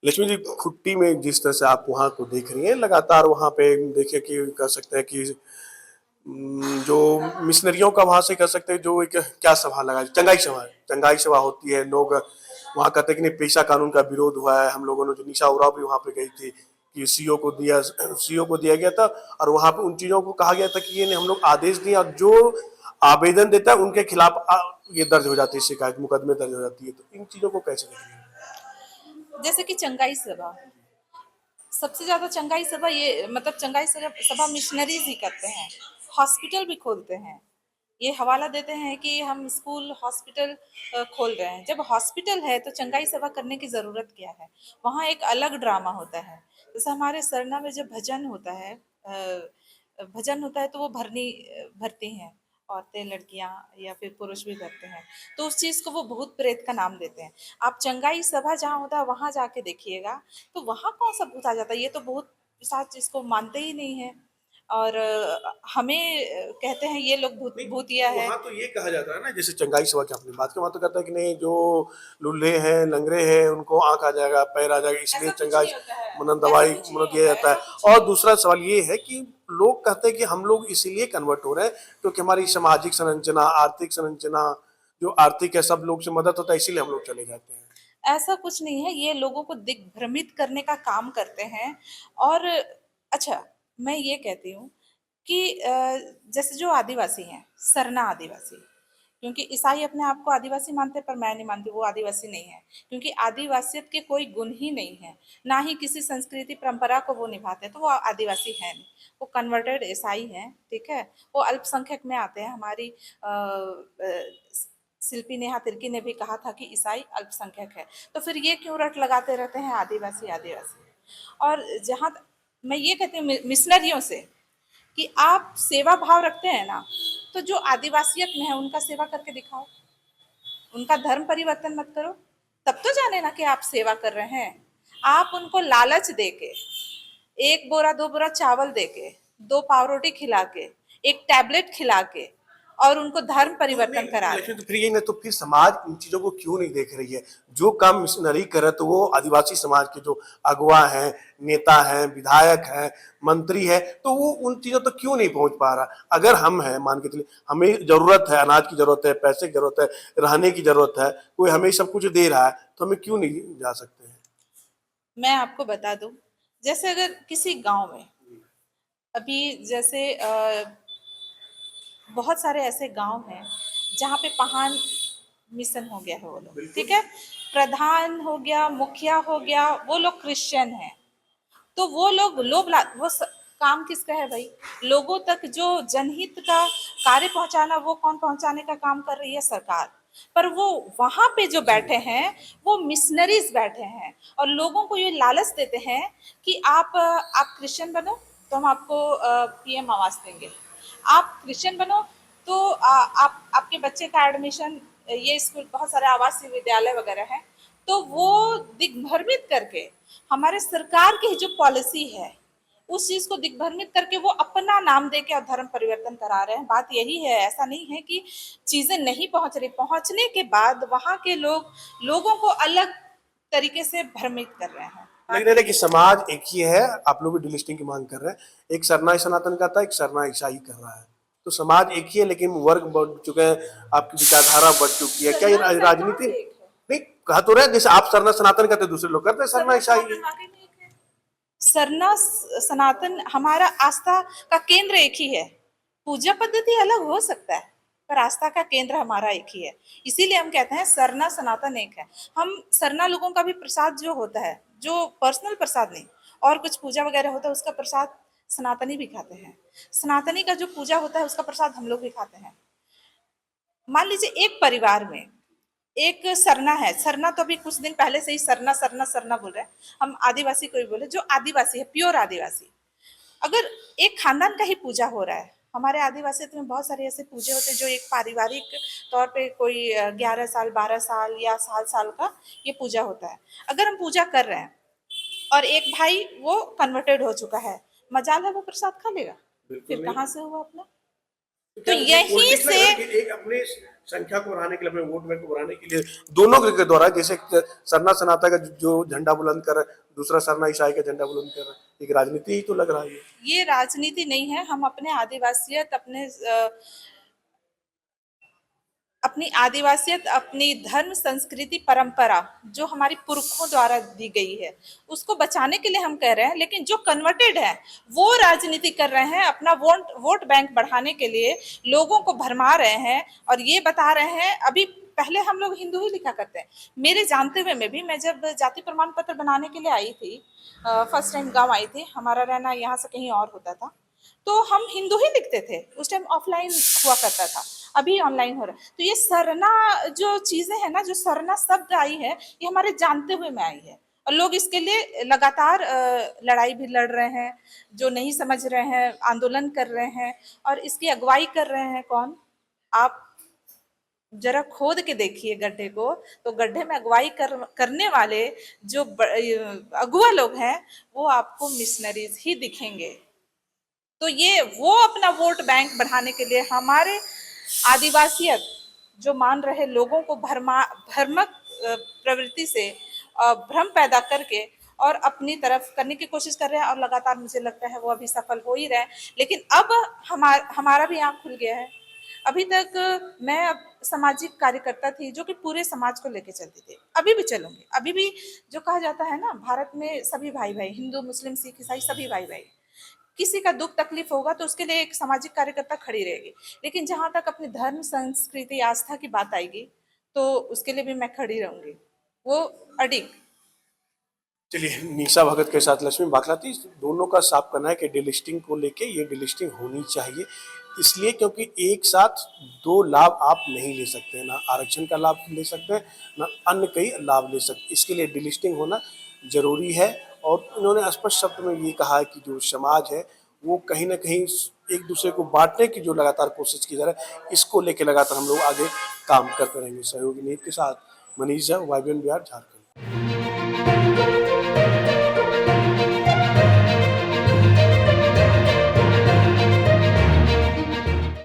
लक्ष्मी जी, खुट्टी में जिस तरह से आप वहाँ को देख रही हैं, लगातार वहाँ पे देखिए कि कह सकते हैं कि जो मिशनरियों का वहाँ से कह सकते हैं जो एक क्या सभा लगा, चंगाई सभा होती है। लोग वहाँ कहते हैं कि नहीं, पेशा कानून का विरोध हुआ है। हम लोगों ने जो निशा उरांव भी वहाँ पे गई थी कि सीओ को दिया गया था और वहाँ पे उन चीजों को कहा गया था कि ये हम लोग आदेश दिए और जो आवेदन देता है उनके खिलाफ ये दर्ज हो जाती है, शिकायत मुकदमे दर्ज हो जाती है। तो इन चीजों को कैसे देख रही है? जैसे कि चंगाई सभा, सबसे ज्यादा चंगाई सभा ये मतलब चंगाई सभा मिशनरीज ही करते हैं। हॉस्पिटल भी खोलते हैं, ये हवाला देते हैं कि हम स्कूल हॉस्पिटल खोल रहे हैं। जब हॉस्पिटल है तो चंगाई सभा करने की जरूरत क्या है? वहाँ एक अलग ड्रामा होता है। जैसे हमारे सरना में जब भजन होता है तो वो भरती हैं, औरतें, लड़कियां या फिर पुरुष भी भरते हैं। तो उस चीज को वो भूत प्रेत का नाम देते हैं। आप चंगाई सभा जहाँ होता है वहां जाके देखिएगा, तो वहां कौन सा भूत आ जाता है? ये तो भूत पिशाच इसको मानते ही नहीं है। और हमें कहते हैं ये लोग नहीं, भूतिया है। वहाँ तो ये कहा जाता है ना, जैसे चंगाई सभा की आपने बात की, वहाँ तो कहता है कि नहीं, जो लुल्हे हैं, लंगड़े हैं, उनको आंख आ जाएगा, पैर आ जाएगा, इसलिए ऐसा कुछ चंगाई नहीं होता है, मनन ऐसा दवाई कुछ मन नहीं दिया होता है, जाता ऐसा कुछ है। नहीं और होता दूसरा सवाल ये है कि लोग कहते हैं कि हम लोग इसीलिए कन्वर्ट हो रहे हैं क्योंकि हमारी सामाजिक संरचना, आर्थिक संरचना जो आर्थिक है, सब लोग से मदद होता है, इसीलिए हम लोग चले जाते हैं। है। ऐसा कुछ नहीं है, ये लोगों को दिग्भ्रमित करने का काम करते हैं। और अच्छा, मैं ये कहती हूँ कि जैसे जो आदिवासी हैं, सरना आदिवासी, क्योंकि ईसाई अपने आप को आदिवासी मानते हैं, पर मैं नहीं मानती वो आदिवासी नहीं है। क्योंकि आदिवासियत के कोई गुण ही नहीं है, ना ही किसी संस्कृति परंपरा को वो निभाते हैं, तो वो आदिवासी है नहीं। वो कन्वर्टेड ईसाई हैं, ठीक है। वो अल्पसंख्यक में आते हैं। हमारी शिल्पी नेहा तिर्की ने भी कहा था कि ईसाई अल्पसंख्यक है। तो फिर ये क्यों रट लगाते रहते हैं आदिवासी आदिवासी? और जहाँ मैं ये कहती हूँ मिशनरियों से कि आप सेवा भाव रखते हैं ना, तो जो आदिवासियत में है उनका सेवा करके दिखाओ। उनका धर्म परिवर्तन मत करो, तब तो जाने ना कि आप सेवा कर रहे हैं। आप उनको लालच देके, एक बोरा दो बोरा चावल देके, दो पाव रोटी खिला के, एक टैबलेट खिला के, और उनको धर्म तो नहीं, परिवर्तन करा रहे लक्ष्मी, हैं। तो फिर यही ना, तो फिर समाज इन चीजों को क्यों नहीं देख रही है? जो काम मिशनरी करे तो वो आदिवासी समाज के जो अगुवा हैं, नेता हैं, विधायक हैं, मंत्री है, तो वो उन चीजों तक क्यों नहीं पहुंच पा रहा? अगर हम हैं, मान के चलिए, हमें जरूरत है, अनाज की जरूरत है, पैसे की जरूरत है, रहने की जरूरत है, कोई हमें सब कुछ दे रहा है, तो हमें क्यों नहीं जा सकते हैं? मैं आपको बता दूं, जैसे अगर किसी गांव में अभी जैसे बहुत सारे ऐसे गांव हैं जहाँ पे पहान मिशन हो गया है, वो लोग ठीक है, प्रधान हो गया, मुखिया हो गया, वो लोग क्रिश्चियन हैं। तो वो काम किसका है भाई? लोगों तक जो जनहित का कार्य पहुंचाना, वो कौन पहुंचाने का काम कर रही है? सरकार। पर वो वहां पे जो बैठे हैं, वो मिशनरीज बैठे हैं और लोगों को ये लालच देते हैं कि आप क्रिश्चियन बनो तो हम आपको पीएम आवास देंगे। आप क्रिश्चियन बनो तो आप आपके बच्चे का एडमिशन, ये स्कूल, बहुत सारे आवासीय विद्यालय वगैरह हैं, तो वो दिग्भ्रमित करके हमारे सरकार की जो पॉलिसी है उस चीज को दिग्भ्रमित करके वो अपना नाम देके और धर्म परिवर्तन करा रहे हैं। बात यही है, ऐसा नहीं है कि चीजें नहीं पहुंच रही। पहुंचने के बाद वहां के लोगों को अलग तरीके से भ्रमित कर रहे हैं। लग बात रहा है यही कि है। समाज एक ही है। आप लोग भी डिलिस्टिंग की मांग कर रहे हैं, एक सरना सनातन का था, एक सरना ईसाई कर रहा है। तो समाज एक ही है लेकिन वर्ग बढ़ चुके हैं, आपकी विचारधारा बढ़ चुकी है। क्या ये सरना ईसाई कहाँ राजनीति से एक है? नहीं? कहा तो रहे, जैसे आप सरना सनातन कहते हैं, दूसरे लोग करते हैं सरना सरना ईसाई है। सनातन वाकई में एक है। सरना सनातन हमारा आस्था का केंद्र एक ही है। पूजा पद्धति अलग हो सकता है, पर आस्था का केंद्र हमारा एक ही है। इसीलिए हम कहते हैं सरना सनातन एक है। हम सरना लोगों का भी प्रसाद जो होता है, जो पर्सनल प्रसाद नहीं, और कुछ पूजा वगैरह होता है, उसका प्रसाद सनातनी भी खाते हैं। सनातनी का जो पूजा होता है उसका प्रसाद हम लोग भी खाते हैं। मान लीजिए एक परिवार में एक सरना है, सरना तो अभी कुछ दिन पहले से ही सरना सरना सरना बोल रहे हैं। हम आदिवासी को भी बोले, जो आदिवासी है, प्योर आदिवासी। अगर एक खानदान का ही पूजा हो रहा है, हमारे आदिवासी में बहुत सारे ऐसे पूजे होते हैं जो एक पारिवारिक तौर पे कोई 11 साल 12 साल या साल साल का ये पूजा होता है। अगर हम पूजा कर रहे हैं और एक भाई वो कन्वर्टेड हो चुका है, मजाल है वो प्रसाद खा लेगा? बिल्कुल फिर नहीं। कहाँ से हुआ अपना? तो तो क्या ये यहीं पॉलिटिक्स लग से रहा है कि एक अपने संख्या को बढ़ाने के लिए, अपने वोट बैंक को बढ़ाने के लिए दोनों के द्वारा, जैसे सरना सनाता का जो झंडा बुलंद कर रहा है, दूसरा सरना ईसाई का झंडा बुलंद कर रहा है, एक राजनीति ही तो लग रहा है ये राजनीति नहीं है। हम अपने आदिवासियत, अपनी आदिवासियत, अपनी धर्म, संस्कृति, परंपरा जो हमारी पुरखों द्वारा दी गई है, उसको बचाने के लिए हम कह रहे हैं। लेकिन जो कन्वर्टेड है वो राजनीति कर रहे हैं, अपना वोट बैंक बढ़ाने के लिए लोगों को भरमा रहे हैं और ये बता रहे हैं। अभी पहले हम लोग हिंदू ही लिखा करते हैं, मेरे जानते हुए में भी। मैं जब जाति प्रमाण पत्र बनाने के लिए आई थी, फर्स्ट टाइम गाँव आई थी, हमारा रहना यहाँ से कहीं और होता था, तो हम हिंदू ही लिखते थे। उस टाइम ऑफलाइन हुआ करता था, अभी ऑनलाइन हो रहा है। तो ये सरना जो चीजें हैं ना, जो सरना शब्द आई है, ये हमारे जानते हुए में आई है और लोग इसके लिए लगातार लड़ाई भी लड़ रहे हैं। जो नहीं समझ रहे हैं आंदोलन कर रहे हैं, और इसकी अगुवाई कर रहे हैं कौन? आप जरा खोद के देखिए गड्ढे को, तो गड्ढे में अगुवाई करने वाले जो अगुआ लोग हैं वो आपको मिशनरीज ही दिखेंगे। तो ये वो अपना वोट बैंक बढ़ाने के लिए हमारे आदिवासियत जो मान रहे लोगों को भ्रमक प्रवृत्ति से भ्रम पैदा करके और अपनी तरफ करने की कोशिश कर रहे हैं, और लगातार मुझे लगता है वो अभी सफल हो ही रहे हैं। लेकिन अब हमारा भी आँख खुल गया है। अभी तक मैं सामाजिक कार्यकर्ता थी जो कि पूरे समाज को लेके चलती थी, अभी भी चलूंगी। अभी भी जो कहा जाता है ना, भारत में सभी भाई भाई, हिंदू मुस्लिम सिख ईसाई सभी भाई भाई। किसी का दुख तकलीफ होगा तो उसके लिए एक सामाजिक कार्यकर्ता खड़ी रहेगी। लेकिन जहां तक अपने धर्म, संस्कृति, आस्था की बात आएगी तो उसके लिए भी मैं खड़ी रहूंगी, वो अडिग। चलिए, निशा भगत के साथ लक्ष्मी बाकलाती, दोनों का साफ करना है कि डिलिस्टिंग को लेके ये डिलिस्टिंग होनी चाहिए, इसलिए क्योंकि एक साथ दो लाभ आप नहीं ले सकते, ना आरक्षण का लाभ ले सकते हैं, ना अन्य कई लाभ ले सकते। इसके लिए डिलिस्टिंग होना जरूरी है। और इन्होंने स्पष्ट शब्द में ये कहा है कि जो समाज है वो कहीं ना कहीं एक दूसरे को बांटने की जो लगातार कोशिश की जा रही है, इसको लेके लगातार हम लोग आगे काम करते रहेंगे। सहयोगी नीत के साथ मनीष झा, वाइब्रेंट बिहार, झारखंड।